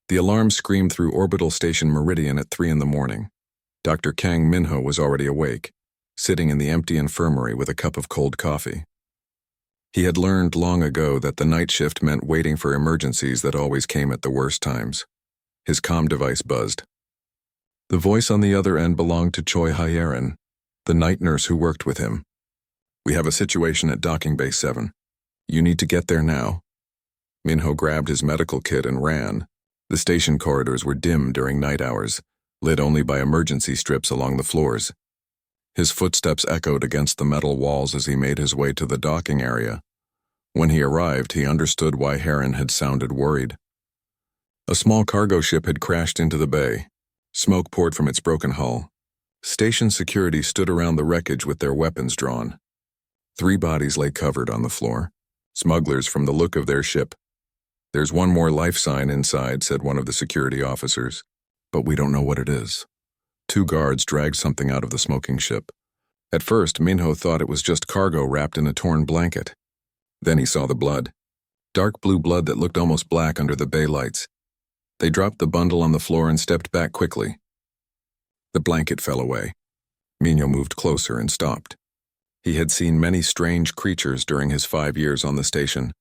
The alarm screamed through Orbital Station Meridian at 3 in the morning. Dr. Kang Minho was already awake, sitting in the empty infirmary with a cup of cold coffee. He had learned long ago that the night shift meant waiting for emergencies that always came at the worst times. His comm device buzzed. The voice on the other end belonged to Choi Hyerin, the night nurse who worked with him. "We have a situation at Docking Bay 7. You need to get there now." Minho grabbed his medical kit and ran. The station corridors were dim during night hours, lit only by emergency strips along the floors. His footsteps echoed against the metal walls as he made his way to the docking area. When he arrived, he understood why Heron had sounded worried. A small cargo ship had crashed into the bay. Smoke poured from its broken hull. Station security stood around the wreckage with their weapons drawn. 3 bodies lay covered on the floor, smugglers from the look of their ship. "There's one more life sign inside," said one of the security officers, "but we don't know what it is." 2 guards dragged something out of the smoking ship. At first, Minho thought it was just cargo wrapped in a torn blanket. Then he saw the blood. Dark blue blood that looked almost black under the bay lights. They dropped the bundle on the floor and stepped back quickly. The blanket fell away. Minho moved closer and stopped. He had seen many strange creatures during his 5 years on the station.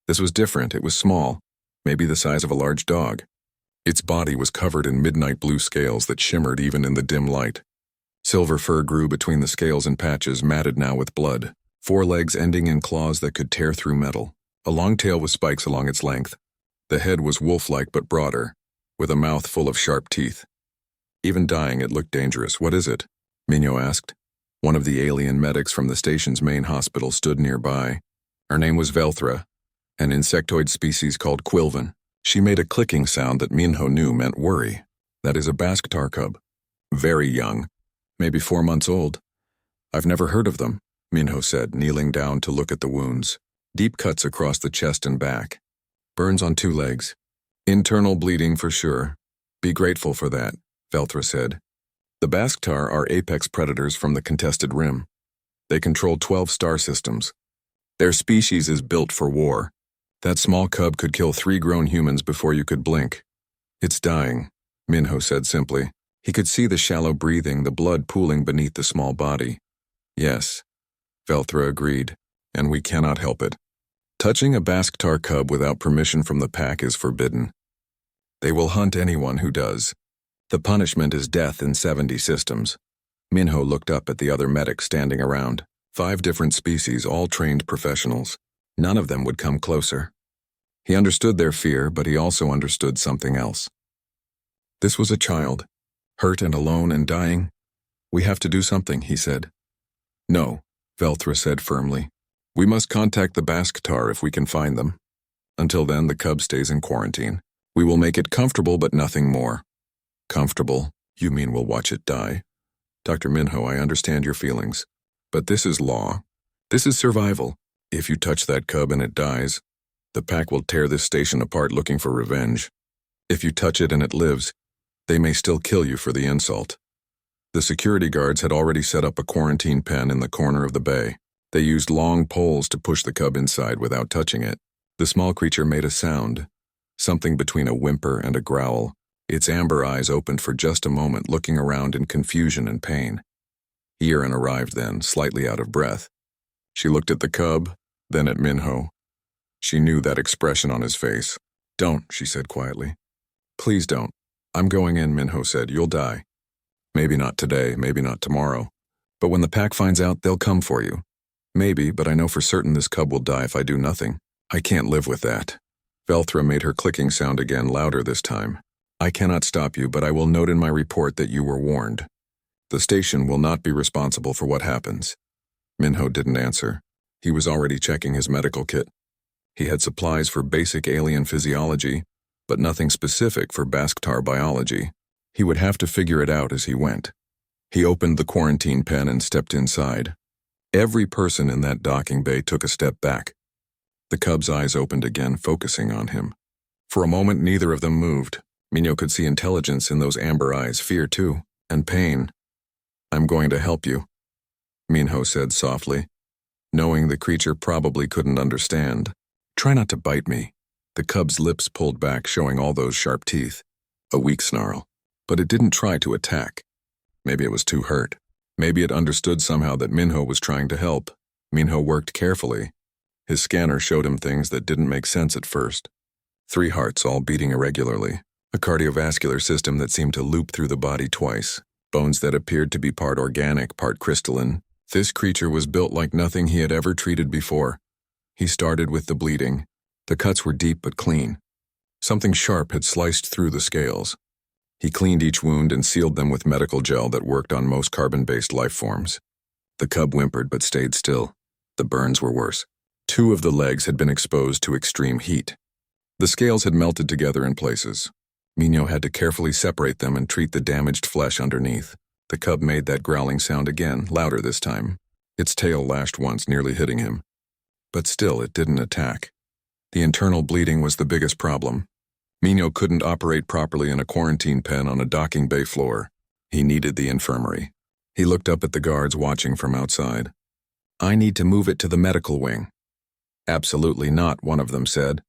This was different. It was small, maybe the size of a large dog. Its body was covered in midnight blue scales that shimmered even in the dim light. Silver fur grew between the scales in patches matted now with blood, 4 legs ending in claws that could tear through metal, a long tail with spikes along its length. The head was wolf-like but broader, with a mouth full of sharp teeth. Even dying, it looked dangerous. "What is it?" Minho asked. One of the alien medics from the station's main hospital stood nearby. Her name was Velthra, an insectoid species called Quilvan. She made a clicking sound that Minho knew meant worry. "That is a Basktar cub. Very young, maybe 4 months old." "I've never heard of them," Minho said, kneeling down to look at the wounds. Deep cuts across the chest and back. Burns on 2 legs. Internal bleeding for sure. "Be grateful for that," Velthra said. "The Basktar are apex predators from the contested rim. They control 12 star systems. Their species is built for war. That small cub could kill 3 grown humans before you could blink." "It's dying," Minho said simply. He could see the shallow breathing, the blood pooling beneath the small body. "Yes," Velthra agreed, "and we cannot help it. Touching a Basktar cub without permission from the pack is forbidden. They will hunt anyone who does. The punishment is death in 70 systems." Minho looked up at the other medics standing around. 5 different species, all trained professionals. None of them would come closer. He understood their fear, but he also understood something else. This was a child, hurt and alone and dying. "We have to do something," he said. "No," Velthra said firmly. "We must contact the Basktar if we can find them. Until then, the cub stays in quarantine. We will make it comfortable, but nothing more." "Comfortable? You mean we'll watch it die?" "Dr. Minho, I understand your feelings. But this is law. This is survival. If you touch that cub and it dies, the pack will tear this station apart looking for revenge. If you touch it and it lives, they may still kill you for the insult." The security guards had already set up a quarantine pen in the corner of the bay. They used long poles to push the cub inside without touching it. The small creature made a sound, something between a whimper and a growl. Its amber eyes opened for just a moment, looking around in confusion and pain. Yerin arrived then, slightly out of breath. She looked at the cub, then at Minho. She knew that expression on his face. "Don't," she said quietly. "Please don't." "I'm going in," Minho said. "You'll die. Maybe not today, maybe not tomorrow. But when the pack finds out, they'll come for you. Maybe, but I know for certain this cub will die if I do nothing. I can't live with that." Velthra made her clicking sound again, louder this time. "I cannot stop you, but I will note in my report that you were warned. The station will not be responsible for what happens." Minho didn't answer. He was already checking his medical kit. He had supplies for basic alien physiology, but nothing specific for Basktar biology. He would have to figure it out as he went. He opened the quarantine pen and stepped inside. Every person in that docking bay took a step back. The cub's eyes opened again, focusing on him. For a moment, neither of them moved. Minho could see intelligence in those amber eyes, fear too, and pain. "I'm going to help you," Minho said softly, knowing the creature probably couldn't understand. "Try not to bite me." The cub's lips pulled back, showing all those sharp teeth. A weak snarl. But it didn't try to attack. Maybe it was too hurt. Maybe it understood somehow that Minho was trying to help. Minho worked carefully. His scanner showed him things that didn't make sense at first. 3 hearts all beating irregularly. A cardiovascular system that seemed to loop through the body twice. Bones that appeared to be part organic, part crystalline. This creature was built like nothing he had ever treated before. He started with the bleeding. The cuts were deep but clean. Something sharp had sliced through the scales. He cleaned each wound and sealed them with medical gel that worked on most carbon-based life forms. The cub whimpered but stayed still. The burns were worse. 2 of the legs had been exposed to extreme heat. The scales had melted together in places. Minho had to carefully separate them and treat the damaged flesh underneath. The cub made that growling sound again, louder this time. Its tail lashed once, nearly hitting him. But still, it didn't attack. The internal bleeding was the biggest problem. Minho couldn't operate properly in a quarantine pen on a docking bay floor. He needed the infirmary. He looked up at the guards watching from outside. "I need to move it to the medical wing." "Absolutely not," one of them said.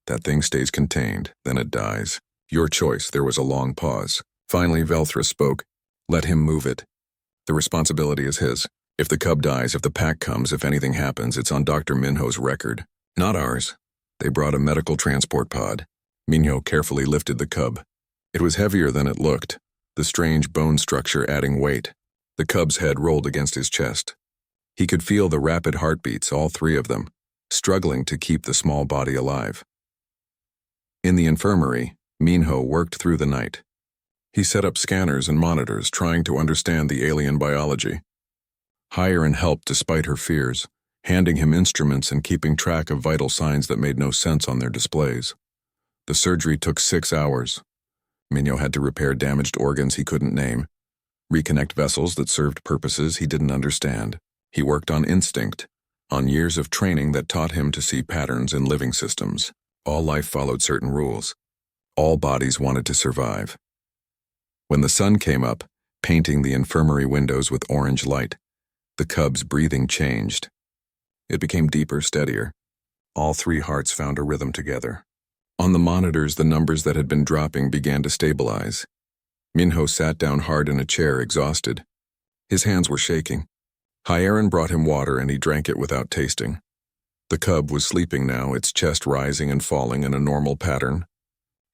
"That thing stays contained, then it dies. Your choice." There was a long pause. Finally, Velthra spoke. "Let him move it. The responsibility is his. If the cub dies, if the pack comes, if anything happens, it's on Dr. Minho's record. Not ours." They brought a medical transport pod. Minho carefully lifted the cub. It was heavier than it looked, the strange bone structure adding weight. The cub's head rolled against his chest. He could feel the rapid heartbeats, all 3 of them, struggling to keep the small body alive. In the infirmary, Minho worked through the night. He set up scanners and monitors, trying to understand the alien biology. Hiren helped despite her fears, handing him instruments and keeping track of vital signs that made no sense on their displays. The surgery took 6 hours. Minho had to repair damaged organs he couldn't name, reconnect vessels that served purposes he didn't understand. He worked on instinct, on years of training that taught him to see patterns in living systems. All life followed certain rules. All bodies wanted to survive. When the sun came up, painting the infirmary windows with orange light, the cub's breathing changed. It became deeper, steadier. All 3 hearts found a rhythm together. On the monitors, the numbers that had been dropping began to stabilize. Minho sat down hard in a chair, exhausted. His hands were shaking. Hiren brought him water and he drank it without tasting. The cub was sleeping now, its chest rising and falling in a normal pattern.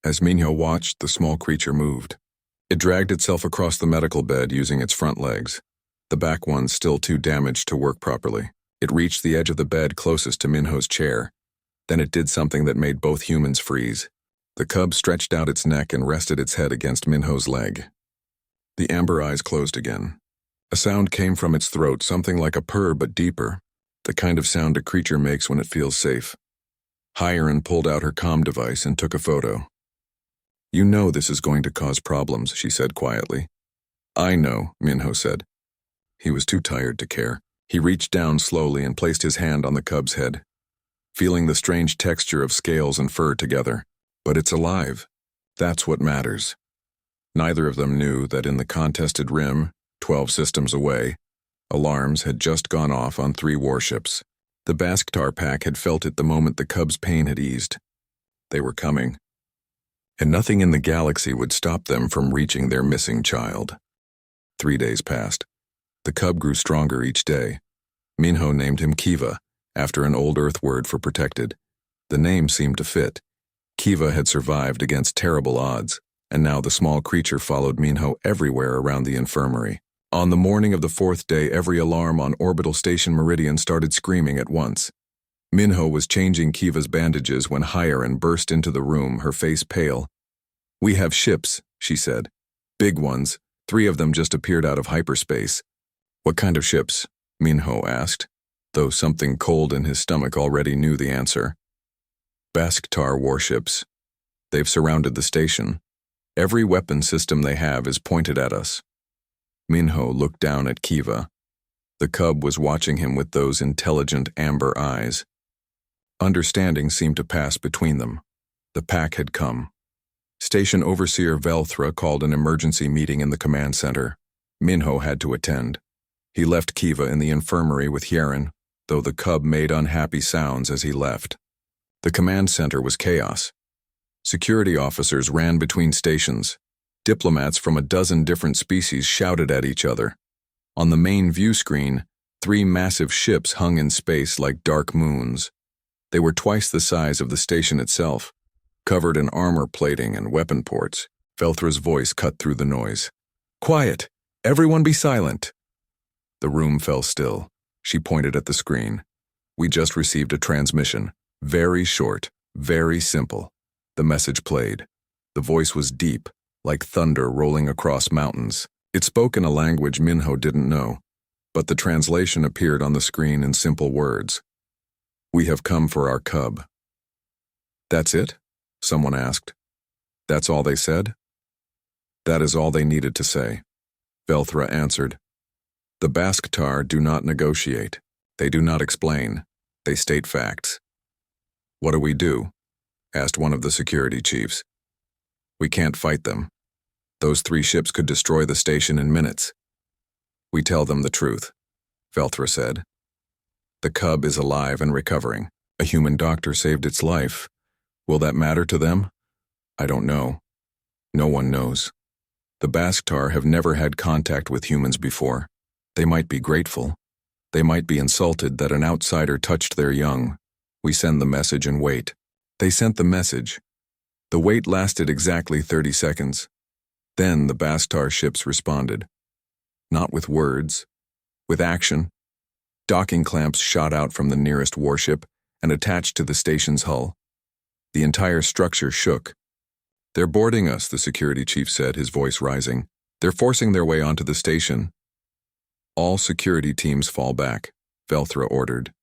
As Minho watched, the small creature moved. It dragged itself across the medical bed using its front legs, the back ones still too damaged to work properly. It reached the edge of the bed closest to Minho's chair. Then it did something that made both humans freeze. The cub stretched out its neck and rested its head against Minho's leg. The amber eyes closed again. A sound came from its throat, something like a purr but deeper, the kind of sound a creature makes when it feels safe. Hiren pulled out her comm device and took a photo. "You know this is going to cause problems," she said quietly. "I know," Minho said. He was too tired to care. He reached down slowly and placed his hand on the cub's head, feeling the strange texture of scales and fur together. But it's alive. That's what matters. Neither of them knew that in the contested rim, 12 systems away, alarms had just gone off on 3 warships. The Basktar pack had felt it the moment the cub's pain had eased. They were coming. And nothing in the galaxy would stop them from reaching their missing child. 3 days passed. The cub grew stronger each day. Minho named him Kiva, after an old Earth word for protected. The name seemed to fit. Kiva had survived against terrible odds, and now the small creature followed Minho everywhere around the infirmary. On the morning of the 4th day, every alarm on Orbital Station Meridian started screaming at once. Minho was changing Kiva's bandages when Hiren burst into the room, her face pale. "We have ships," she said. "Big ones. 3 of them just appeared out of hyperspace." "What kind of ships?" Minho asked, though something cold in his stomach already knew the answer. "Basktar warships. They've surrounded the station. Every weapon system they have is pointed at us." Minho looked down at Kiva. The cub was watching him with those intelligent amber eyes. Understanding seemed to pass between them. The pack had come. Station Overseer Velthra called an emergency meeting in the command center. Minho had to attend. He left Kiva in the infirmary with Hiren, though the cub made unhappy sounds as he left. The command center was chaos. Security officers ran between stations. Diplomats from a dozen different species shouted at each other. On the main view screen, 3 massive ships hung in space like dark moons. They were twice the size of the station itself, covered in armor plating and weapon ports. Velthra's voice cut through the noise. "Quiet! Everyone be silent!" The room fell still. She pointed at the screen. "We just received a transmission. Very short, very simple." The message played. The voice was deep, like thunder rolling across mountains. It spoke in a language Minho didn't know, but the translation appeared on the screen in simple words. "We have come for our cub." "That's it?" someone asked. "That's all they said?" "That is all they needed to say," Velthra answered. "The Basktar do not negotiate. They do not explain. They state facts." "What do we do?" asked one of the security chiefs. "We can't fight them. Those 3 ships could destroy the station in minutes." "We tell them the truth," Velthra said. "The cub is alive and recovering. A human doctor saved its life. Will that matter to them? I don't know. No one knows. The Basktar have never had contact with humans before. They might be grateful. They might be insulted that an outsider touched their young. We send the message and wait." They sent the message. The wait lasted exactly 30 seconds. Then the Basktar ships responded. Not with words, with action. Docking clamps shot out from the nearest warship and attached to the station's hull. The entire structure shook. "They're boarding us," the security chief said, his voice rising. "They're forcing their way onto the station." "All security teams fall back," Velthra ordered.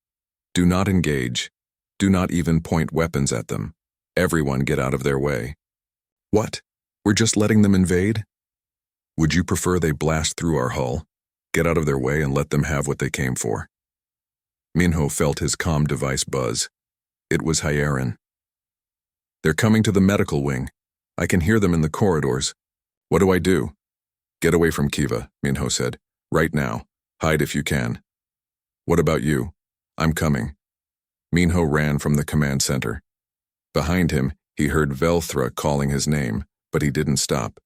"Do not engage. Do not even point weapons at them. Everyone get out of their way." "What? We're just letting them invade?" "Would you prefer they blast through our hull? Get out of their way and let them have what they came for." Minho felt his comm device buzz. It was Hyarin. "They're coming to the medical wing. I can hear them in the corridors. What do I do?" "Get away from Kiva," Minho said. "Right now. Hide if you can." "What about you?" "I'm coming." Minho ran from the command center. Behind him, he heard Velthra calling his name, but he didn't stop.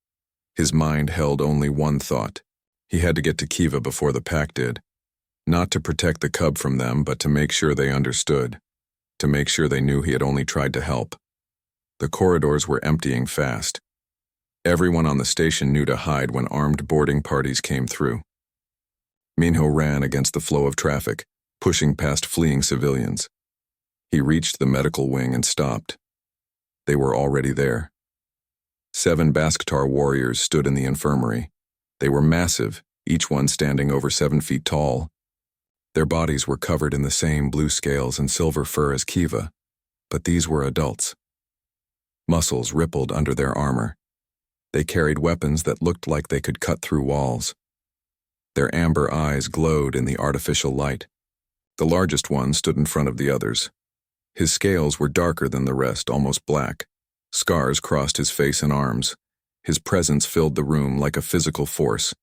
His mind held only one thought. He had to get to Kiva before the pack did. Not to protect the cub from them, but to make sure they understood. To make sure they knew he had only tried to help. The corridors were emptying fast. Everyone on the station knew to hide when armed boarding parties came through. Minho ran against the flow of traffic, pushing past fleeing civilians. He reached the medical wing and stopped. They were already there. 7 Basktar warriors stood in the infirmary. They were massive, each one standing over 7 feet tall. Their bodies were covered in the same blue scales and silver fur as Kiva, but these were adults. Muscles rippled under their armor. They carried weapons that looked like they could cut through walls. Their amber eyes glowed in the artificial light. The largest one stood in front of the others. His scales were darker than the rest, almost black. Scars crossed his face and arms. His presence filled the room like a physical force.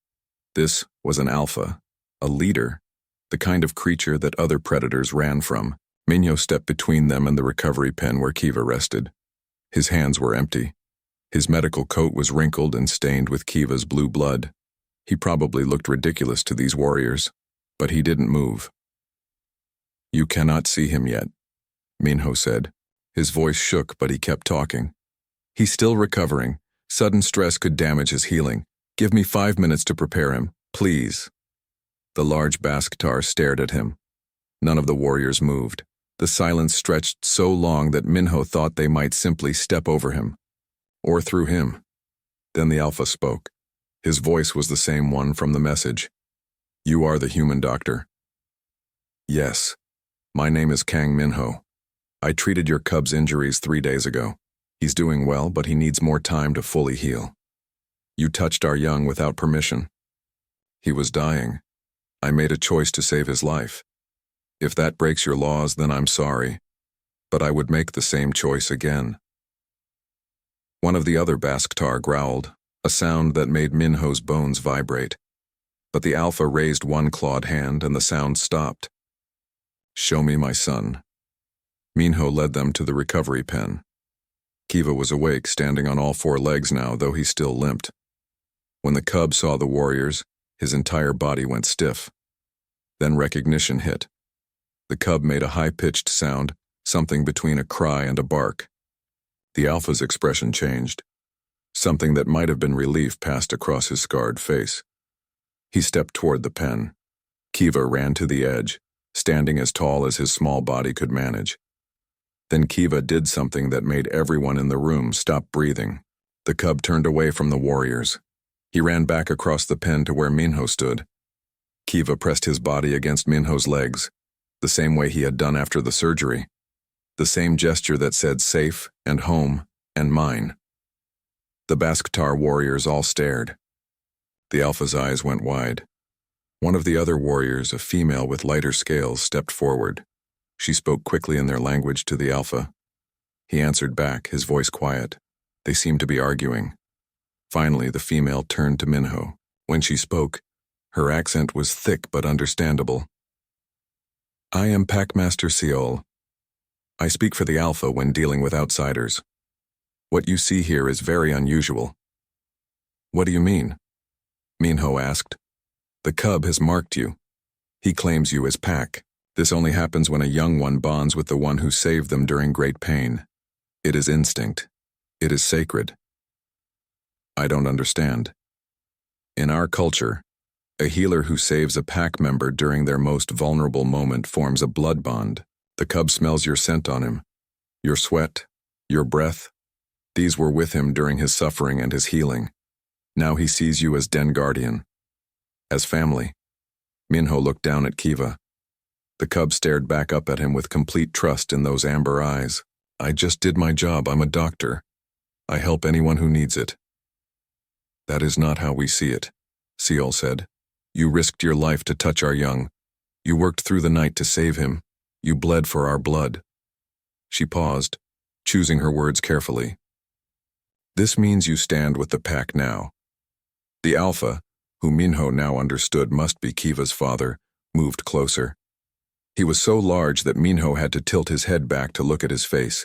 This was an alpha, a leader, the kind of creature that other predators ran from. Minho stepped between them and the recovery pen where Kiva rested. His hands were empty. His medical coat was wrinkled and stained with Kiva's blue blood. He probably looked ridiculous to these warriors, but he didn't move. "You cannot see him yet," Minho said. His voice shook, but he kept talking. "He's still recovering. Sudden stress could damage his healing. Give me 5 minutes to prepare him, please." The large Basktar stared at him. None of the warriors moved. The silence stretched so long that Minho thought they might simply step over him. Or through him. Then the Alpha spoke. His voice was the same one from the message. "You are the human doctor." "Yes. My name is Kang Minho. I treated your cub's injuries 3 days ago. He's doing well, but he needs more time to fully heal. You touched our young without permission. He was dying. I made a choice to save his life. If that breaks your laws, then I'm sorry, but I would make the same choice again." One of the other Basktar growled, a sound that made Minho's bones vibrate. But the Alpha raised one clawed hand and the sound stopped. "Show me my son." Minho led them to the recovery pen. Kiva was awake, standing on all four legs now, though he still limped. When the cub saw the warriors, his entire body went stiff. Then recognition hit. The cub made a high-pitched sound, something between a cry and a bark. The alpha's expression changed. Something that might have been relief passed across his scarred face. He stepped toward the pen. Kiva ran to the edge, standing as tall as his small body could manage. Then Kiva did something that made everyone in the room stop breathing. The cub turned away from the warriors. He ran back across the pen to where Minho stood. Kiva pressed his body against Minho's legs, the same way he had done after the surgery. The same gesture that said safe and home and mine. The Basktar warriors all stared. The alpha's eyes went wide. One of the other warriors, a female with lighter scales, stepped forward. She spoke quickly in their language to the alpha. He answered back, his voice quiet. They seemed to be arguing. Finally, the female turned to Minho. When she spoke, her accent was thick but understandable. I am Packmaster Seol. I speak for the alpha when dealing with outsiders. What you see here is very unusual. What do you mean? Minho asked. The cub has marked you. He claims you as Pack. This only happens when a young one bonds with the one who saved them during great pain. It is instinct. It is sacred. I don't understand. In our culture, a healer who saves a pack member during their most vulnerable moment forms a blood bond. The cub smells your scent on him, your sweat, your breath. These were with him during his suffering and his healing. Now he sees you as Den Guardian. As family. Minho looked down at Kiva. The cub stared back up at him with complete trust in those amber eyes. I just did my job. I'm a doctor. I help anyone who needs it. That is not how we see it, Seol said. You risked your life to touch our young. You worked through the night to save him. You bled for our blood. She paused, choosing her words carefully. This means you stand with the pack now. The alpha, who Minho now understood must be Kiva's father, moved closer. He was so large that Minho had to tilt his head back to look at his face.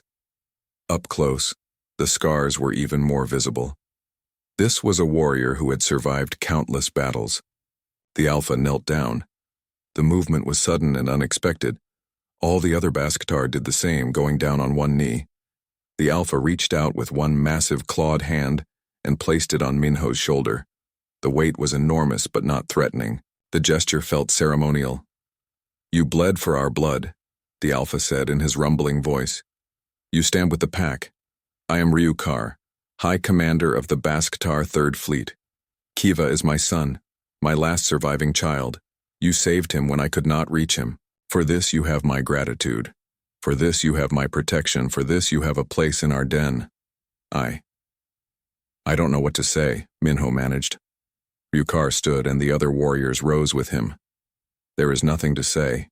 Up close, the scars were even more visible. This was a warrior who had survived countless battles. The alpha knelt down. The movement was sudden and unexpected. All the other Basktar did the same, going down on one knee. The alpha reached out with one massive clawed hand and placed it on Minho's shoulder. The weight was enormous but not threatening. The gesture felt ceremonial. You bled for our blood, the alpha said in his rumbling voice. You stand with the pack. I am Ryukar, High Commander of the Basktar 3rd Fleet. Kiva is my son, my last surviving child. You saved him when I could not reach him. For this you have my gratitude. For this you have my protection. For this you have a place in our den. I don't know what to say, Minho managed. Ryukar stood and the other warriors rose with him. There is nothing to say.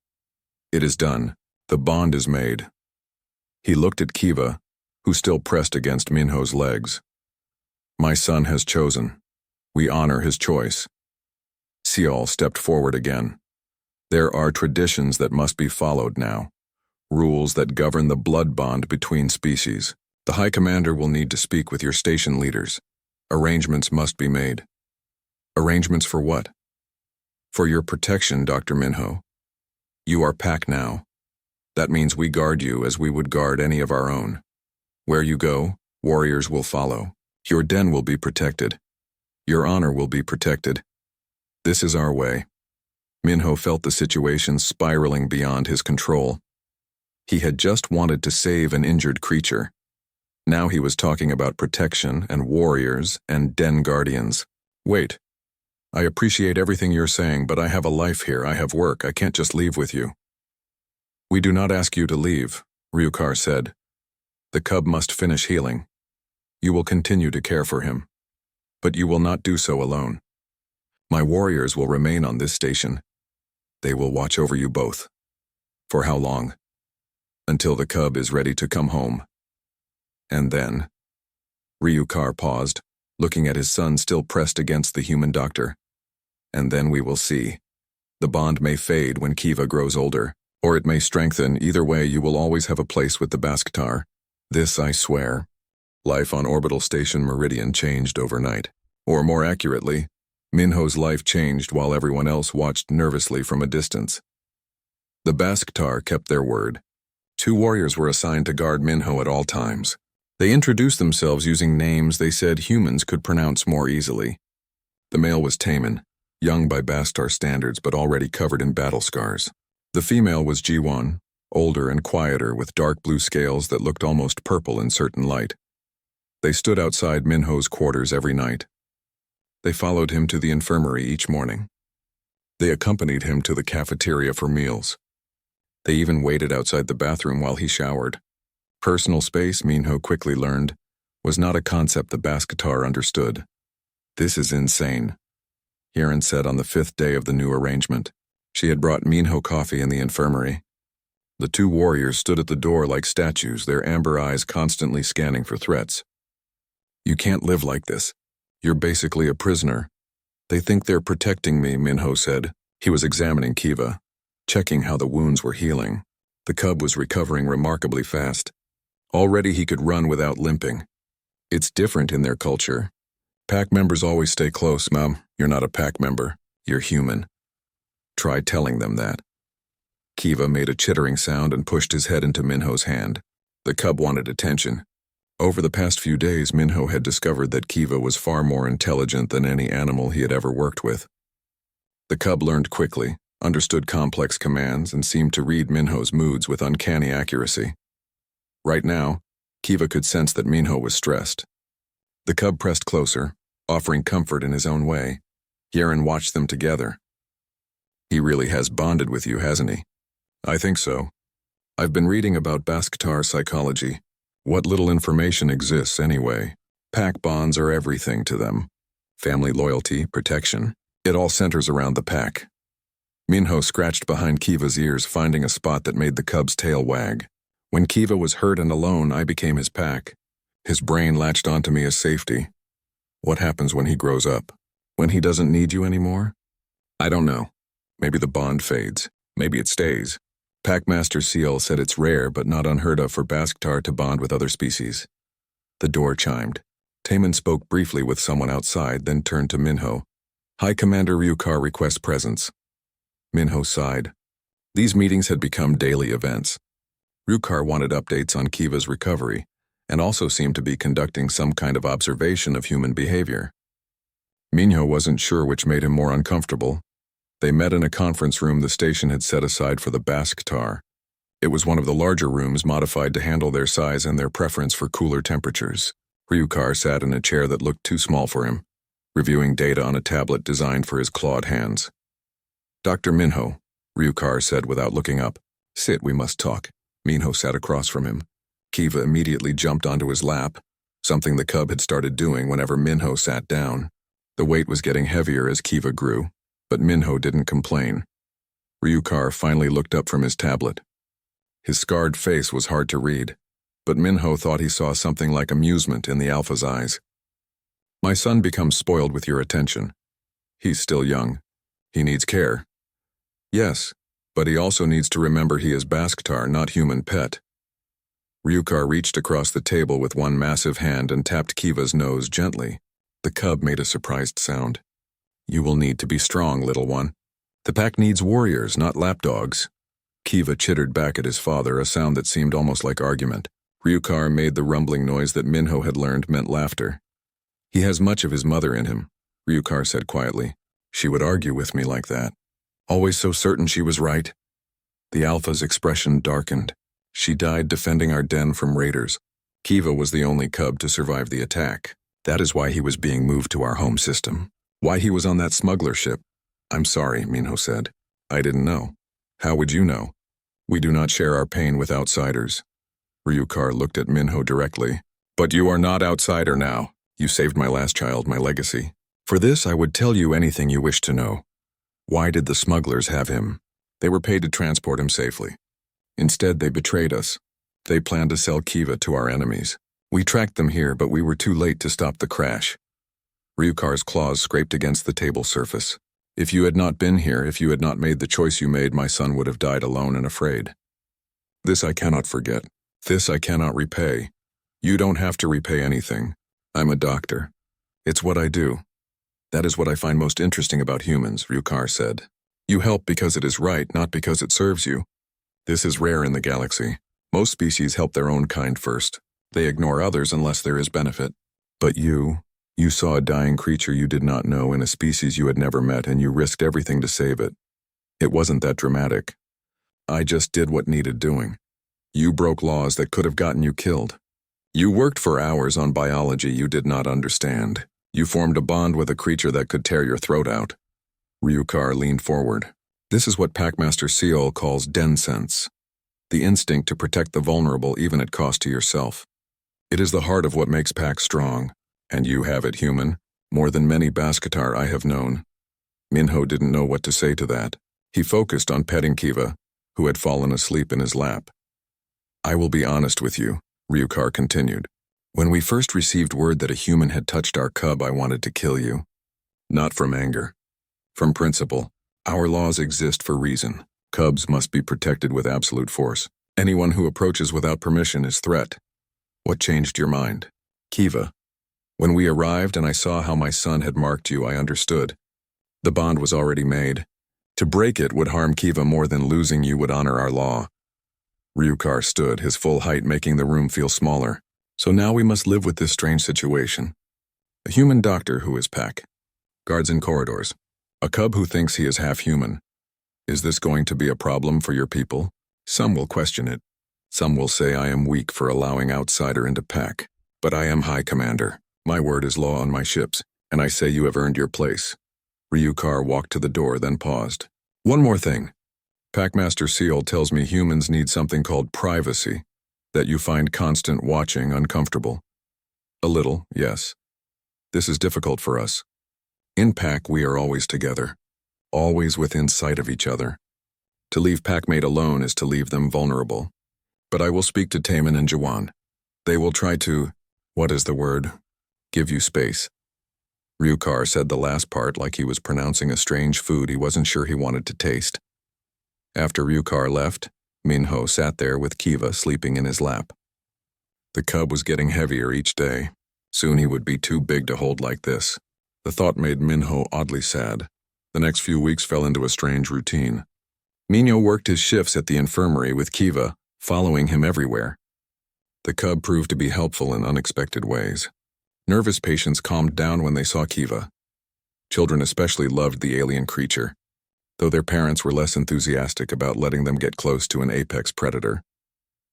It is done. The bond is made. He looked at Kiva, who still pressed against Minho's legs. My son has chosen. We honor his choice. Seol stepped forward again. There are traditions that must be followed now. Rules that govern the blood bond between species. The High Commander will need to speak with your station leaders. Arrangements must be made. Arrangements for what? For your protection, Dr. Minho. You are Pack now. That means we guard you as we would guard any of our own. Where you go, warriors will follow. Your den will be protected. Your honor will be protected. This is our way. Minho felt the situation spiraling beyond his control. He had just wanted to save an injured creature. Now he was talking about protection and warriors and den guardians. Wait. I appreciate everything you're saying, but I have a life here. I have work. I can't just leave with you. We do not ask you to leave, Ryukar said. The cub must finish healing. You will continue to care for him. But you will not do so alone. My warriors will remain on this station. They will watch over you both. For how long? Until the cub is ready to come home. And then... Ryukar paused, looking at his son still pressed against the human doctor. And then we will see. The bond may fade when Kiva grows older, Or it may strengthen. Either way, you will always have a place with the Basktar. This I swear. Life on orbital station Meridian changed overnight. Or more accurately, Minho's life changed while everyone else watched nervously from a distance. The Basktar kept their word. 2 warriors were assigned to guard Minho at all times. They introduced themselves using names they said humans could pronounce more easily. The male was Taman, young by Bastar standards but already covered in battle scars. The female was Jiwon, older and quieter with dark blue scales that looked almost purple in certain light. They stood outside Minho's quarters every night. They followed him to the infirmary each morning. They accompanied him to the cafeteria for meals. They even waited outside the bathroom while he showered. Personal space, Minho quickly learned, was not a concept the Basktar understood. This is insane, Hiran said on the 5th day of the new arrangement. She had brought Minho coffee in the infirmary. The 2 warriors stood at the door like statues, their amber eyes constantly scanning for threats. You can't live like this. You're basically a prisoner. They think they're protecting me, Minho said. He was examining Kiva, checking how the wounds were healing. The cub was recovering remarkably fast. Already he could run without limping. It's different in their culture. Pack members always stay close, Mom. You're not a pack member. You're human. Try telling them that. Kiva made a chittering sound and pushed his head into Minho's hand. The cub wanted attention. Over the past few days, Minho had discovered that Kiva was far more intelligent than any animal he had ever worked with. The cub learned quickly, understood complex commands, and seemed to read Minho's moods with uncanny accuracy. Right now, Kiva could sense that Minho was stressed. The cub pressed closer, offering comfort in his own way. Hiran watched them together. He really has bonded with you, hasn't he? I think so. I've been reading about Basktar psychology. What little information exists anyway. Pack bonds are everything to them. Family loyalty, protection. It all centers around the pack. Minho scratched behind Kiva's ears, finding a spot that made the cub's tail wag. When Kiva was hurt and alone, I became his pack. His brain latched onto me as safety. What happens when he grows up? When he doesn't need you anymore? I don't know. Maybe the bond fades. Maybe it stays. Packmaster Seal said it's rare but not unheard of for Basktar to bond with other species. The door chimed. Taman spoke briefly with someone outside, then turned to Minho. High Commander Ryukar requests presence. Minho sighed. These meetings had become daily events. Ryukar wanted updates on Kiva's recovery, and also seemed to be conducting some kind of observation of human behavior. Minho wasn't sure which made him more uncomfortable. They met in a conference room the station had set aside for the Basktar. It was one of the larger rooms modified to handle their size and their preference for cooler temperatures. Ryukar sat in a chair that looked too small for him, reviewing data on a tablet designed for his clawed hands. Dr. Minho, Ryukar said without looking up. Sit, we must talk. Minho sat across from him. Kiva immediately jumped onto his lap, something the cub had started doing whenever Minho sat down. The weight was getting heavier as Kiva grew, but Minho didn't complain. Ryukar finally looked up from his tablet. His scarred face was hard to read, but Minho thought he saw something like amusement in the alpha's eyes. My son becomes spoiled with your attention. He's still young. He needs care. Yes, but he also needs to remember he is Basktar, not human pet. Ryukar reached across the table with one massive hand and tapped Kiva's nose gently. The cub made a surprised sound. You will need to be strong, little one. The pack needs warriors, not lapdogs. Kiva chittered back at his father, a sound that seemed almost like argument. Ryukar made the rumbling noise that Minho had learned meant laughter. He has much of his mother in him, Ryukar said quietly. She would argue with me like that. Always so certain she was right. The alpha's expression darkened. She died defending our den from raiders. Kiva was the only cub to survive the attack. That is why he was being moved to our home system. Why he was on that smuggler ship. I'm sorry, Minho said. I didn't know. How would you know? We do not share our pain with outsiders. Ryukar looked at Minho directly. But you are not outsider now. You saved my last child, my legacy. For this, I would tell you anything you wish to know. Why did the smugglers have him? They were paid to transport him safely. Instead, they betrayed us. They planned to sell Kiva to our enemies. We tracked them here, but we were too late to stop the crash. Ryukar's claws scraped against the table surface. If you had not been here, if you had not made the choice you made, my son would have died alone and afraid. This I cannot forget. This I cannot repay. You don't have to repay anything. I'm a doctor. It's what I do. That is what I find most interesting about humans, Ryukar said. You help because it is right, not because it serves you. This is rare in the galaxy. Most species help their own kind first. They ignore others unless there is benefit. But you saw a dying creature you did not know in a species you had never met, and you risked everything to save it. It wasn't that dramatic. I just did what needed doing. You broke laws that could have gotten you killed. You worked for hours on biology you did not understand. You formed a bond with a creature that could tear your throat out. Ryukar leaned forward. This is what Packmaster Seal calls den sense. The instinct to protect the vulnerable even at cost to yourself. It is the heart of what makes Pack strong. And you have it, human, more than many Basketar I have known. Minho didn't know what to say to that. He focused on petting Kiva, who had fallen asleep in his lap. I will be honest with you, Ryukar continued. When we first received word that a human had touched our cub, I wanted to kill you. Not from anger. From principle. Our laws exist for reason. Cubs must be protected with absolute force. Anyone who approaches without permission is threat. What changed your mind? Kiva. When we arrived and I saw how my son had marked you, I understood. The bond was already made. To break it would harm Kiva more than losing you would honor our law. Ryukar stood, his full height making the room feel smaller. So now we must live with this strange situation. A human doctor who is Pack. Guards in corridors. A cub who thinks he is half human. Is this going to be a problem for your people? Some will question it. Some will say I am weak for allowing outsider into Pack. But I am High Commander. My word is law on my ships, and I say you have earned your place. Ryukar walked to the door, then paused. One more thing. Packmaster Seal tells me humans need something called privacy, that you find constant watching uncomfortable. A little, yes. This is difficult for us. In Pack, we are always together, always within sight of each other. To leave Packmate alone is to leave them vulnerable. But I will speak to Taman and Jawan. They will try to, what is the word? Give you space. Ryukar said the last part like he was pronouncing a strange food he wasn't sure he wanted to taste. After Ryukar left, Minho sat there with Kiva sleeping in his lap. The cub was getting heavier each day. Soon he would be too big to hold like this. The thought made Minho oddly sad. The next few weeks fell into a strange routine. Minho worked his shifts at the infirmary with Kiva, following him everywhere. The cub proved to be helpful in unexpected ways. Nervous patients calmed down when they saw Kiva. Children especially loved the alien creature, though their parents were less enthusiastic about letting them get close to an apex predator.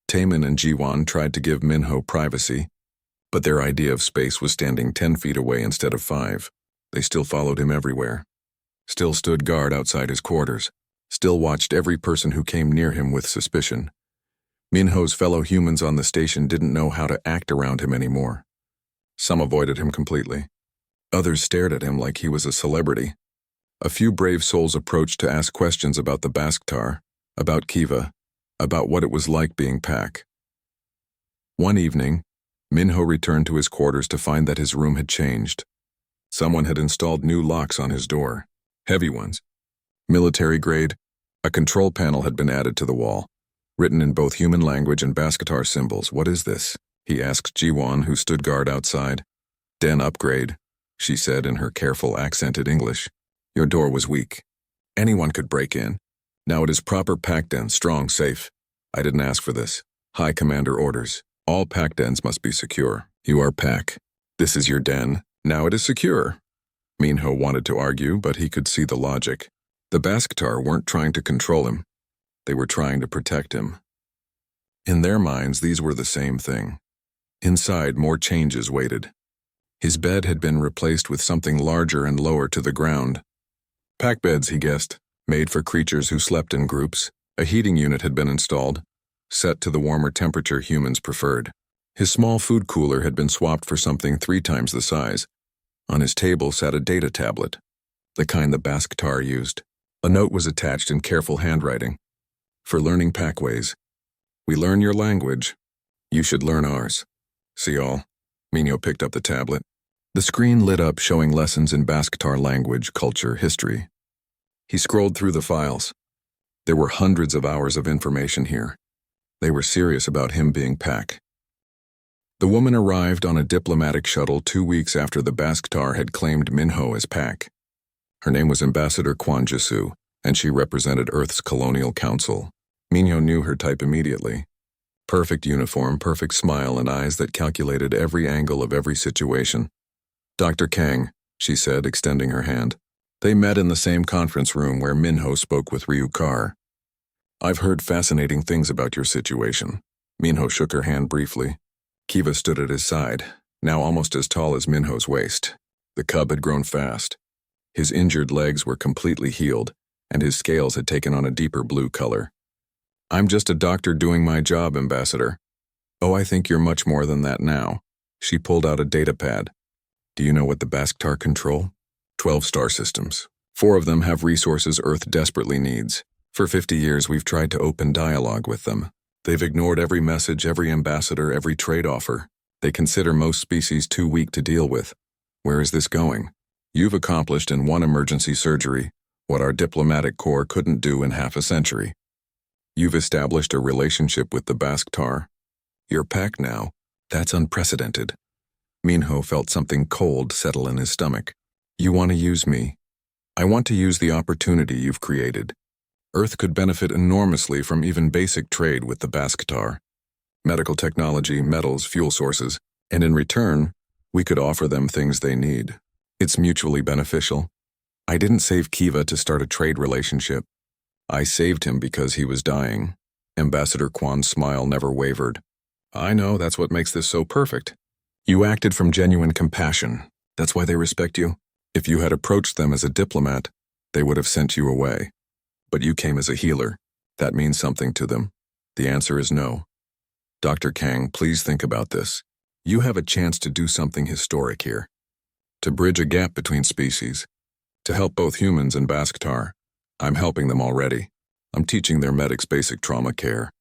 Taman and Jiwan tried to give Minho privacy, but their idea of space was standing 10 feet away instead of 5. They still followed him everywhere, still stood guard outside his quarters, still watched every person who came near him with suspicion. Minho's fellow humans on the station didn't know how to act around him anymore. Some avoided him completely. Others stared at him like he was a celebrity. A few brave souls approached to ask questions about the Basktar, about Kiva, about what it was like being Pack. One evening, Minho returned to his quarters to find that his room had changed. Someone had installed new locks on his door, heavy ones. Military grade, a control panel had been added to the wall, written in both human language and Baskatar symbols. What is this? He asked Jiwan, who stood guard outside. Den upgrade, she said in her careful accented English. Your door was weak. Anyone could break in. Now it is proper Pack den, strong, safe. I didn't ask for this. High Commander orders. All Pack dens must be secure. You are Pack. This is your den. Now it is secure. Minho wanted to argue, but he could see the logic. The Basktar weren't trying to control him. They were trying to protect him. In their minds, these were the same thing. Inside, more changes waited. His bed had been replaced with something larger and lower to the ground. Pack beds, he guessed, made for creatures who slept in groups. A heating unit had been installed, set to the warmer temperature humans preferred. His small food cooler had been swapped for something 3 times the size. On his table sat a data tablet, the kind the Basktar used. A note was attached in careful handwriting. For learning Packways. We learn your language. You should learn ours. See all. Minho picked up the tablet. The screen lit up showing lessons in Basktar language, culture, history. He scrolled through the files. There were hundreds of hours of information here. They were serious about him being Pac. The woman arrived on a diplomatic shuttle 2 weeks after the Basktar had claimed Minho as Pac. Her name was Ambassador Quan Jisu, and she represented Earth's colonial council. Minho knew her type immediately. Perfect uniform, perfect smile, and eyes that calculated every angle of every situation. "Dr. Kang," she said, extending her hand. They met in the same conference room where Minho spoke with Ryukar. "I've heard fascinating things about your situation." Minho shook her hand briefly. Kiva stood at his side, now almost as tall as Minho's waist. The cub had grown fast. His injured legs were completely healed, and his scales had taken on a deeper blue color. "I'm just a doctor doing my job, Ambassador." "Oh, I think you're much more than that now." She pulled out a data pad. "Do you know what the Basktar control? 12 star systems. 4 of them have resources Earth desperately needs. For 50 years we've tried to open dialogue with them. They've ignored every message, every ambassador, every trade offer. They consider most species too weak to deal with. Where is this going? You've accomplished in one emergency surgery what our diplomatic corps couldn't do in half a century. You've established a relationship with the Basktar. You're Pac now. That's unprecedented." Minho felt something cold settle in his stomach. "You want to use me? I want to use the opportunity you've created. Earth could benefit enormously from even basic trade with the Basktar. Medical technology, metals, fuel sources, and in return, we could offer them things they need. It's mutually beneficial. I didn't save Kiva to start a trade relationship. I saved him because he was dying." Ambassador Kwan's smile never wavered. "I know, that's what makes this so perfect. You acted from genuine compassion. That's why they respect you. If you had approached them as a diplomat, they would have sent you away. But you came as a healer. That means something to them. The answer is no. Dr. Kang, please think about this. You have a chance to do something historic here. To bridge a gap between species. To help both humans and Basktar. I'm helping them already. I'm teaching their medics basic trauma care.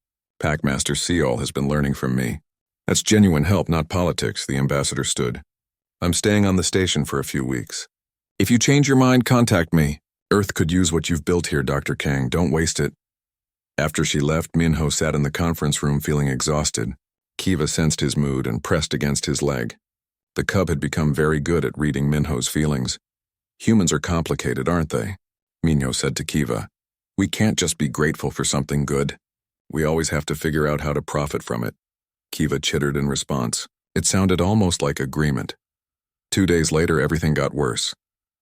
Packmaster Seol has been learning from me. That's genuine help, not politics," the ambassador stood. "I'm staying on the station for a few weeks. If you change your mind, contact me. Earth could use what you've built here, Dr. Kang. Don't waste it." After she left, Minho sat in the conference room feeling exhausted. Kiva sensed his mood and pressed against his leg. The cub had become very good at reading Minho's feelings. "Humans are complicated, aren't they?" Minho said to Kiva. "We can't just be grateful for something good. We always have to figure out how to profit from it." Kiva chittered in response. It sounded almost like agreement. 2 days later, everything got worse.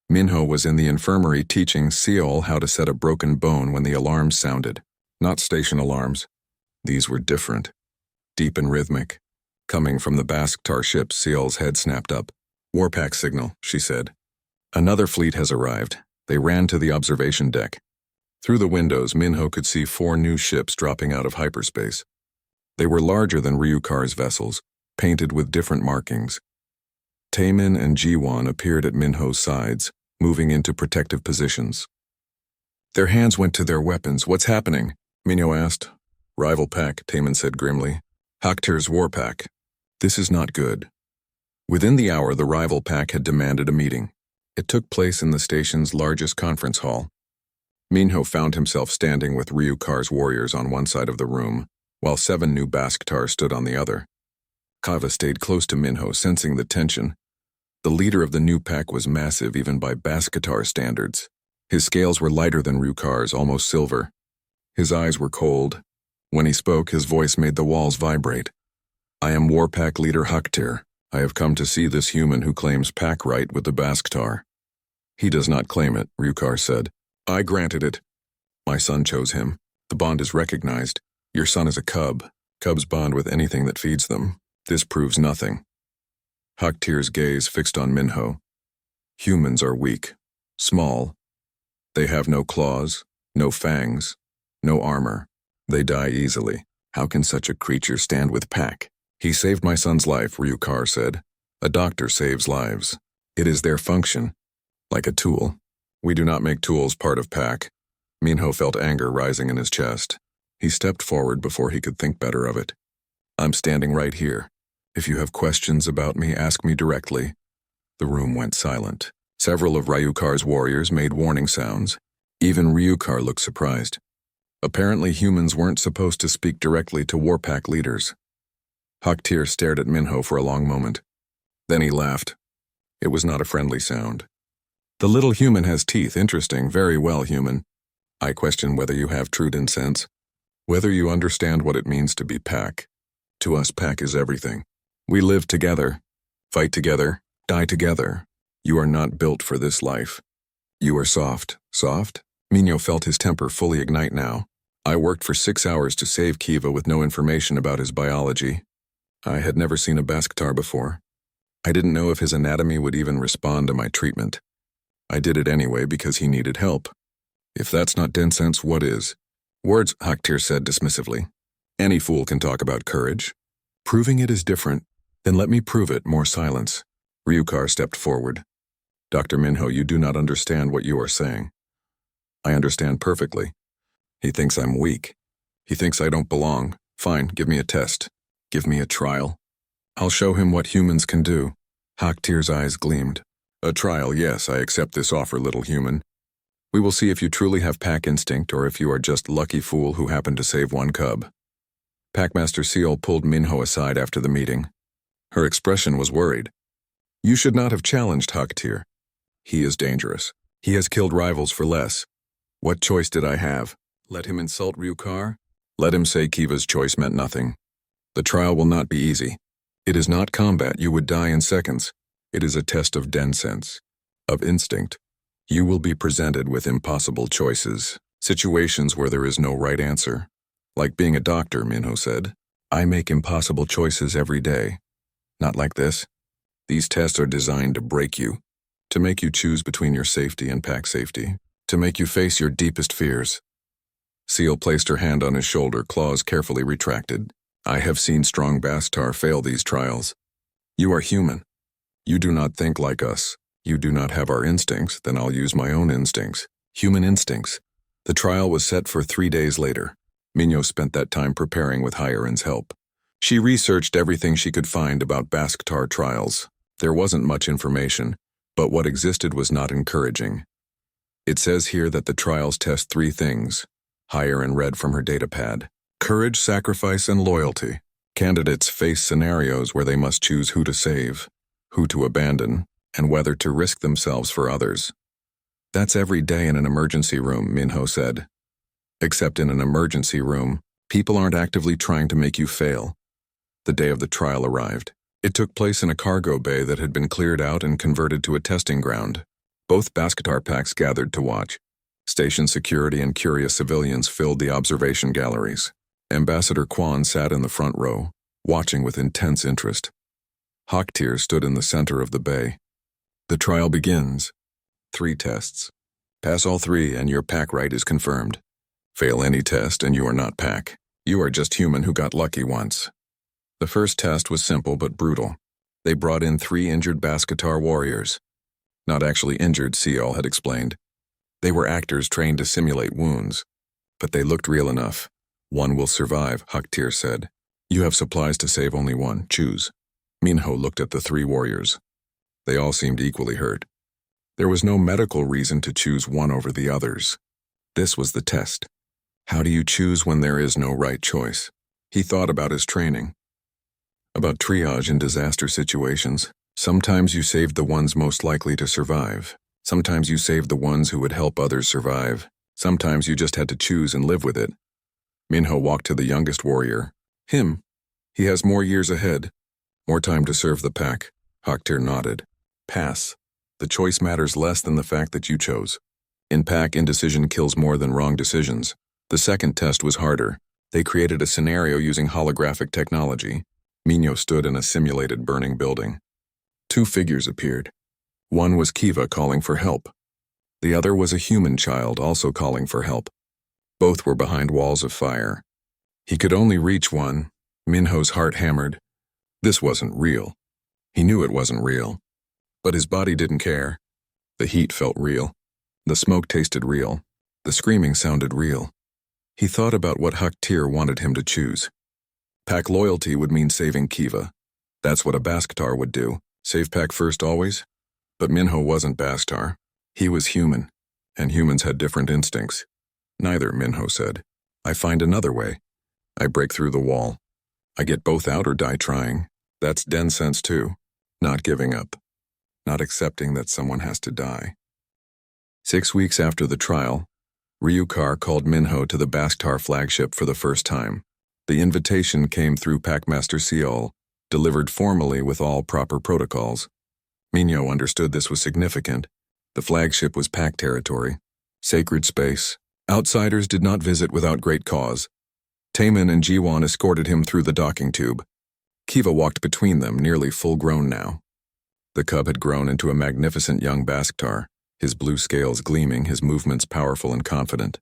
Minho was in the infirmary teaching Seol how to set a broken bone when the alarms sounded. Not station alarms. These were different. Deep and rhythmic. Coming from the Basktar ship, Seol's head snapped up. "Warpack signal," she said. "Another fleet has arrived." They ran to the observation deck. Through the windows, Minho could see 4 new ships dropping out of hyperspace. They were larger than Ryukar's vessels, painted with different markings. Taemin and Jiwon appeared at Minho's sides, moving into protective positions. Their hands went to their weapons. "What's happening?" Minho asked. "Rival pack," Taemin said grimly. "Hakter's war pack. This is not good." Within the hour, the rival pack had demanded a meeting. It took place in the station's largest conference hall. Minho found himself standing with Ryukar's warriors on one side of the room, while 7 new Basktar stood on the other. Kava stayed close to Minho, sensing the tension. The leader of the new pack was massive even by Basktar standards. His scales were lighter than Ryukar's, almost silver. His eyes were cold. When he spoke, his voice made the walls vibrate. "I am Warpack Leader Hakter. I have come to see this human who claims pack right with the Basktar." "He does not claim it," Ryukar said. "I granted it. My son chose him. The bond is recognized. Your son is a cub. Cubs bond with anything that feeds them. This proves nothing." Haktir's gaze fixed on Minho. "Humans are weak, small. They have no claws, no fangs, no armor. They die easily. How can such a creature stand with pack?" "He saved my son's life," Ryukar said. "A doctor saves lives. It is their function. Like a tool. We do not make tools part of pack." Minho felt anger rising in his chest. He stepped forward before he could think better of it. "I'm standing right here. If you have questions about me, ask me directly." The room went silent. Several of Ryukar's warriors made warning sounds. Even Ryukar looked surprised. Apparently humans weren't supposed to speak directly to Warpack leaders. Haktir stared at Minho for a long moment. Then he laughed. It was not a friendly sound. The little human has teeth. Interesting. Very well, human. I question whether you have true sense. Whether you understand what it means to be pack. To us, pack is everything. We live together, fight together, die together. You are not built for this life. You are soft. Soft? Minho felt his temper fully ignite now. I worked for 6 hours to save Kiva with no information about his biology. I had never seen a Basktar before. I didn't know if his anatomy would even respond to my treatment. I did it anyway because he needed help. If that's not sense, what is? Words, Haktir said dismissively. Any fool can talk about courage. Proving it is different. Then let me prove it. More silence. Ryukar stepped forward. Dr. Minho, you do not understand what you are saying. I understand perfectly. He thinks I'm weak. He thinks I don't belong. Fine, give me a test. Give me a trial. I'll show him what humans can do. Haktir's eyes gleamed. A trial, yes, I accept this offer, little human. We will see if you truly have pack instinct or if you are just lucky fool who happened to save one cub. Packmaster Seal pulled Minho aside after the meeting. Her expression was worried. You should not have challenged Haktir. He is dangerous. He has killed rivals for less. What choice did I have? Let him insult Ryukar? Let him say Kiva's choice meant nothing. The trial will not be easy. It is not combat. You would die in seconds. It is a test of sense, of instinct. You will be presented with impossible choices, situations where there is no right answer. Like being a doctor, Minho said. I make impossible choices every day. Not like this. These tests are designed to break you, to make you choose between your safety and pack safety, to make you face your deepest fears. Seal placed her hand on his shoulder, claws carefully retracted. I have seen strong Bastar fail these trials. You are human. You do not think like us. You do not have our instincts, then I'll use my own instincts. Human instincts. The trial was set for 3 days later. Minho spent that time preparing with Hiren's help. She researched everything she could find about Basktar trials. There wasn't much information, but what existed was not encouraging. It says here that the trials test 3 things. Hiren read from her datapad. Courage, sacrifice, and loyalty. Candidates face scenarios where they must choose who to save, who to abandon, and whether to risk themselves for others. That's every day in an emergency room, Minho said. Except in an emergency room, people aren't actively trying to make you fail. The day of the trial arrived. It took place in a cargo bay that had been cleared out and converted to a testing ground. Both Basktar packs gathered to watch. Station security and curious civilians filled the observation galleries. Ambassador Quan sat in the front row, watching with intense interest. Haktir stood in the center of the bay. The trial begins. 3 tests. Pass all 3 and your pack right is confirmed. Fail any test and you are not pack. You are just human who got lucky once. The first test was simple but brutal. They brought in 3 injured Basktar warriors. Not actually injured, Seal had explained. They were actors trained to simulate wounds. But they looked real enough. One will survive, Haktir said. You have supplies to save only one. Choose. Minho looked at the 3 warriors. They all seemed equally hurt. There was no medical reason to choose one over the others. This was the test. How do you choose when there is no right choice? He thought about his training. About triage in disaster situations. Sometimes you saved the ones most likely to survive. Sometimes you saved the ones who would help others survive. Sometimes you just had to choose and live with it. Minho walked to the youngest warrior. Him. He has more years ahead. More time to serve the pack. Haktir nodded. Pass. The choice matters less than the fact that you chose. In pack, indecision kills more than wrong decisions. The second test was harder. They created a scenario using holographic technology. Minho stood in a simulated burning building. 2 figures appeared. One was Kiva calling for help. The other was a human child also calling for help. Both were behind walls of fire. He could only reach one. Minho's heart hammered. This wasn't real. He knew it wasn't real. But his body didn't care. The heat felt real. The smoke tasted real. The screaming sounded real. He thought about what Haktir wanted him to choose. Pack loyalty would mean saving Kiva. That's what a Basktar would do. Save pack first always? But Minho wasn't Bastar. He was human. and humans had different instincts. Neither, Minho said. I find another way. I break through the wall. I get both out or die trying. That's Den sense too. Not giving up. Not accepting that someone has to die. 6 weeks after the trial, Ryukar called Minho to the Basktar flagship for the first time. The invitation came through Packmaster Seol, delivered formally with all proper protocols. Minho understood this was significant. The flagship was Pack territory, sacred space. Outsiders did not visit without great cause. Taemin and Jiwon escorted him through the docking tube. Kiva walked between them, nearly full-grown now. The cub had grown into a magnificent young Basktar, his blue scales gleaming, his movements powerful and confident.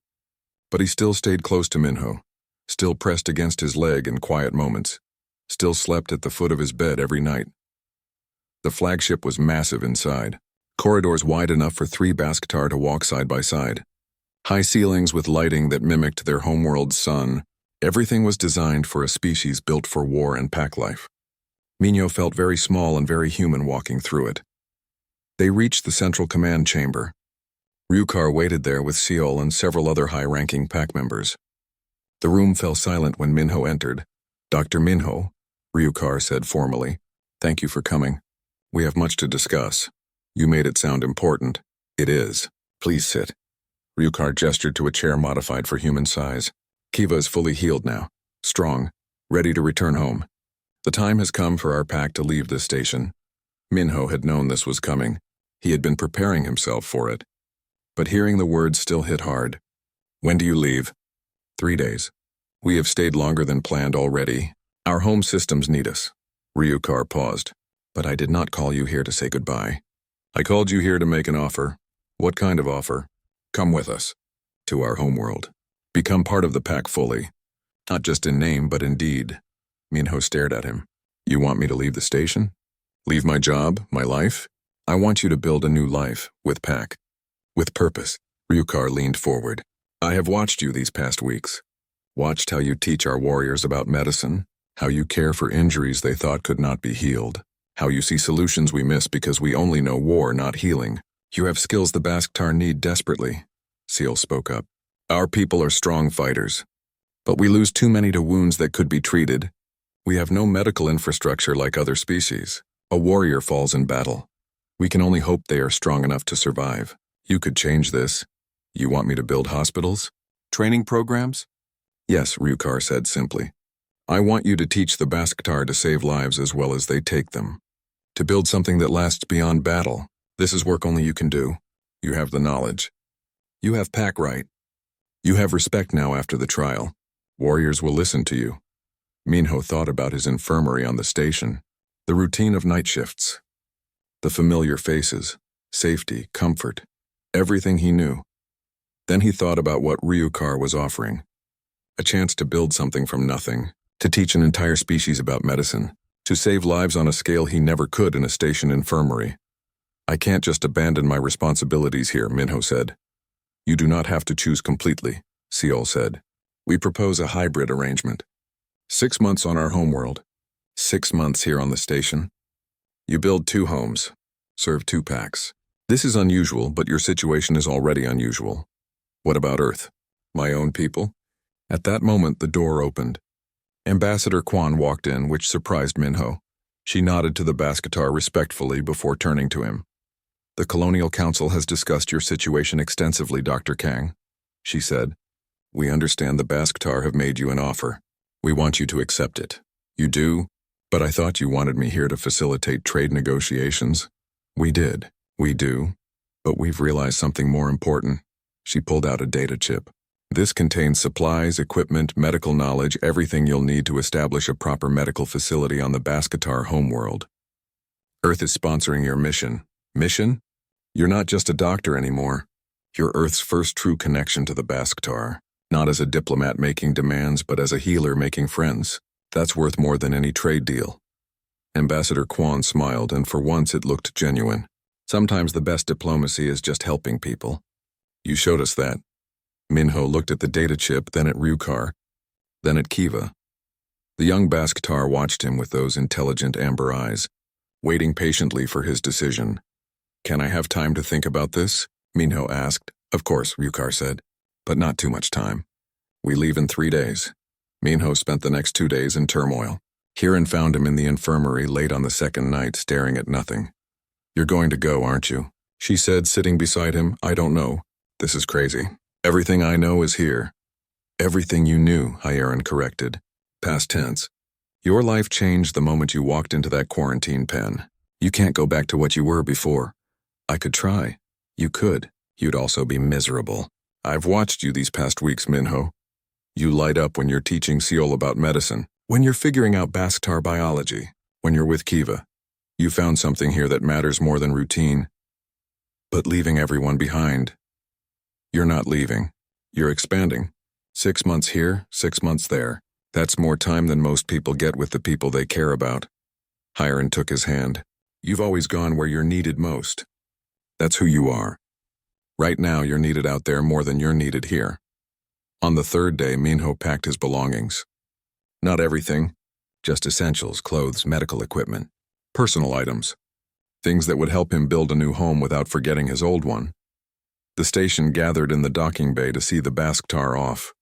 But he still stayed close to Minho, still pressed against his leg in quiet moments, still slept at the foot of his bed every night. The flagship was massive inside, corridors wide enough for 3 Basktar to walk side by side. High ceilings with lighting that mimicked their homeworld's sun. Everything was designed for a species built for war and pack life. Minho felt very small and very human walking through it. They reached the central command chamber. Ryukar waited there with Seol and several other high-ranking pack members. The room fell silent when Minho entered. Dr. Minho, Ryukar said formally, thank you for coming. We have much to discuss. You made it sound important. It is. Please sit. Ryukar gestured to a chair modified for human size. Kiva is fully healed now, strong, ready to return home. The time has come for our pack to leave this station. Minho had known this was coming. He had been preparing himself for it. But hearing the words still hit hard. When do you leave? 3 days. We have stayed longer than planned already. Our home systems need us. Ryukar paused. But I did not call you here to say goodbye. I called you here to make an offer. What kind of offer? Come with us. To our homeworld. Become part of the pack fully. Not just in name, but in deed. Minho stared at him. You want me to leave the station? Leave my job, my life? I want you to build a new life, with pack. With purpose. Ryukar leaned forward. I have watched you these past weeks. Watched how you teach our warriors about medicine, how you care for injuries they thought could not be healed, how you see solutions we miss because we only know war, not healing. You have skills the Basktar need desperately. Seal spoke up. Our people are strong fighters, but we lose too many to wounds that could be treated. We have no medical infrastructure like other species. A warrior falls in battle. We can only hope they are strong enough to survive. You could change this. You want me to build hospitals? Training programs? Yes, Ryukar said simply. I want you to teach the Basktar to save lives as well as they take them. To build something that lasts beyond battle. This is work only you can do. You have the knowledge. You have pack right. You have respect now after the trial. Warriors will listen to you. Minho thought about his infirmary on the station, the routine of night shifts, the familiar faces, safety, comfort, everything he knew. Then he thought about what Ryukar was offering. A chance to build something from nothing, to teach an entire species about medicine, to save lives on a scale he never could in a station infirmary. I can't just abandon my responsibilities here, Minho said. You do not have to choose completely, Seol said. We propose a hybrid arrangement. 6 months on our homeworld. 6 months here on the station. You build 2 homes. Serve 2 packs. This is unusual, but your situation is already unusual. What about Earth? My own people? At that moment, the door opened. Ambassador Quan walked in, which surprised Minho. She nodded to the Basktar respectfully before turning to him. The Colonial Council has discussed your situation extensively, Dr. Kang, she said. We understand the Basktar have made you an offer. We want you to accept it. You do? But I thought you wanted me here to facilitate trade negotiations. We did. We do. But we've realized something more important. She pulled out a data chip. This contains supplies, equipment, medical knowledge, everything you'll need to establish a proper medical facility on the Basktar homeworld. Earth is sponsoring your mission. Mission? You're not just a doctor anymore. You're Earth's first true connection to the Basktar. Not as a diplomat making demands, but as a healer making friends. That's worth more than any trade deal. Ambassador Quan smiled, and for once it looked genuine. Sometimes the best diplomacy is just helping people. You showed us that. Minho looked at the data chip, then at Ryukar, then at Kiva. The young Basktar watched him with those intelligent amber eyes, waiting patiently for his decision. Can I have time to think about this? Minho asked. Of course, Ryukar said, but not too much time. We leave in 3 days. Minho spent the next 2 days in turmoil. Kieran found him in the infirmary late on the second night, staring at nothing. You're going to go, aren't you? She said, sitting beside him. I don't know. This is crazy. Everything I know is here. Everything you knew, Hyeron corrected. Past tense. Your life changed the moment you walked into that quarantine pen. You can't go back to what you were before. I could try. You could. You'd also be miserable. I've watched you these past weeks, Minho. You light up when you're teaching Seol about medicine, when you're figuring out Basktar biology, when you're with Kiva. You found something here that matters more than routine. But leaving everyone behind. You're not leaving. You're expanding. 6 months here, 6 months there. That's more time than most people get with the people they care about. Hyeron took his hand. You've always gone where you're needed most. That's who you are. Right now, you're needed out there more than you're needed here. On the third day, Minho packed his belongings. Not everything, just essentials, clothes, medical equipment, personal items, things that would help him build a new home without forgetting his old one. The station gathered in the docking bay to see the Basktar off.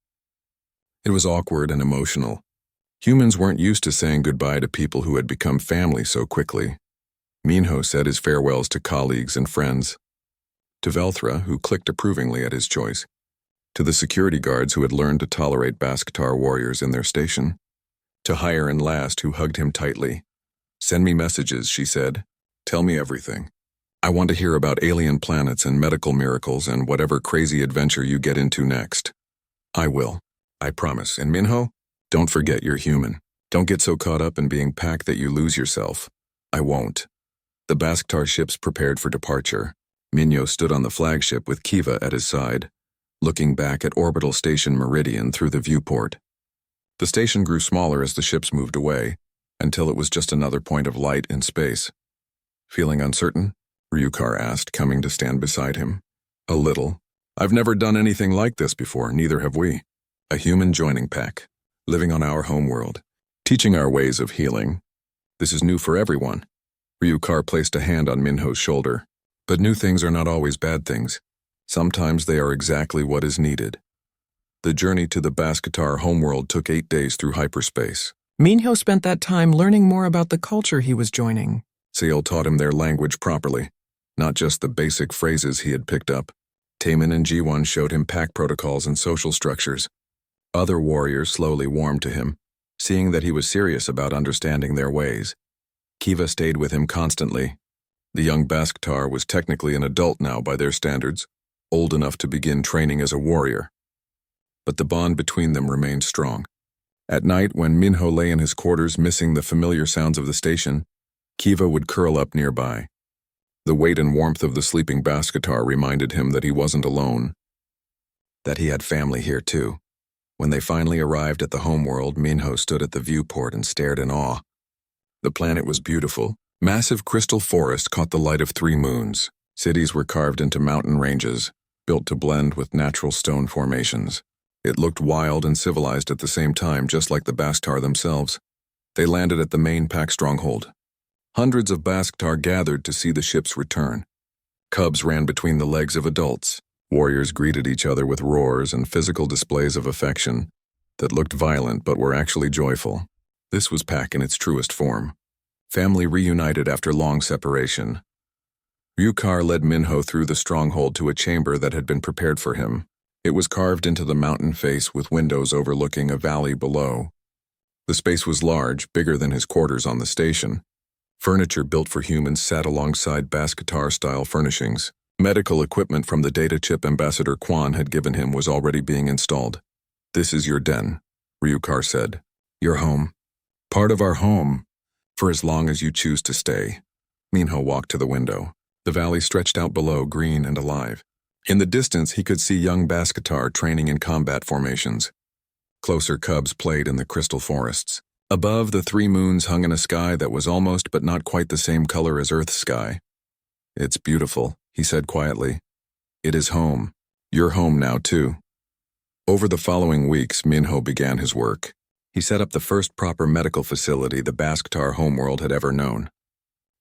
It was awkward and emotional. Humans weren't used to saying goodbye to people who had become family so quickly. Minho said his farewells to colleagues and friends. To Velthra, who clicked approvingly at his choice. To the security guards who had learned to tolerate Basktar warriors in their station. To Hyeron last, who hugged him tightly. Send me messages, she said. Tell me everything. I want to hear about alien planets and medical miracles and whatever crazy adventure you get into next. I will. I promise. And Minho, don't forget you're human. Don't get so caught up in being packed that you lose yourself. I won't. The Basktar ships prepared for departure. Minho stood on the flagship with Kiva at his side, looking back at orbital station Meridian through the viewport. The station grew smaller as the ships moved away, until it was just another point of light in space. Feeling uncertain? Ryukar asked, coming to stand beside him. A little. I've never done anything like this before, neither have we. A human joining pack, living on our homeworld, teaching our ways of healing. This is new for everyone. Ryukar placed a hand on Minho's shoulder. But new things are not always bad things. Sometimes they are exactly what is needed. The journey to the Basktar homeworld took 8 days through hyperspace. Minho spent that time learning more about the culture he was joining. Seol taught him their language properly, not just the basic phrases he had picked up. Taemin and Ji-won showed him pack protocols and social structures. Other warriors slowly warmed to him, seeing that he was serious about understanding their ways. Kiva stayed with him constantly. The young Basktar was technically an adult now by their standards, old enough to begin training as a warrior. But the bond between them remained strong. At night, when Minho lay in his quarters missing the familiar sounds of the station, Kiva would curl up nearby. The weight and warmth of the sleeping Basktar reminded him that he wasn't alone, that he had family here too. When they finally arrived at the homeworld, Minho stood at the viewport and stared in awe. The planet was beautiful. Massive crystal forest caught the light of 3 moons. Cities were carved into mountain ranges, built to blend with natural stone formations. It looked wild and civilized at the same time, just like the Basktar themselves. They landed at the main pack stronghold. Hundreds of Basktar gathered to see the ships return. Cubs ran between the legs of adults. Warriors greeted each other with roars and physical displays of affection that looked violent but were actually joyful. This was pack in its truest form. Family reunited after long separation. Ryukar led Minho through the stronghold to a chamber that had been prepared for him. It was carved into the mountain face with windows overlooking a valley below. The space was large, bigger than his quarters on the station. Furniture built for humans sat alongside Basktar-style furnishings. Medical equipment from the data chip Ambassador Quan had given him was already being installed. This is your den, Ryukar said. Your home. Part of our home. For as long as you choose to stay. Minho walked to the window. The valley stretched out below, green and alive. In the distance, he could see young Basktar training in combat formations. Closer cubs played in the crystal forests. Above, the 3 moons hung in a sky that was almost but not quite the same color as Earth's sky. It's beautiful, he said quietly. It is home. You're home now, too. Over the following weeks, Minho began his work. He set up the first proper medical facility the Basktar homeworld had ever known.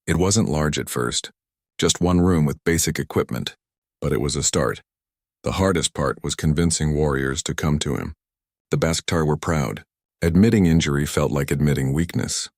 It wasn't large at first, just 1 room with basic equipment, but it was a start. The hardest part was convincing warriors to come to him. The Basktar were proud. Admitting injury felt like admitting weakness.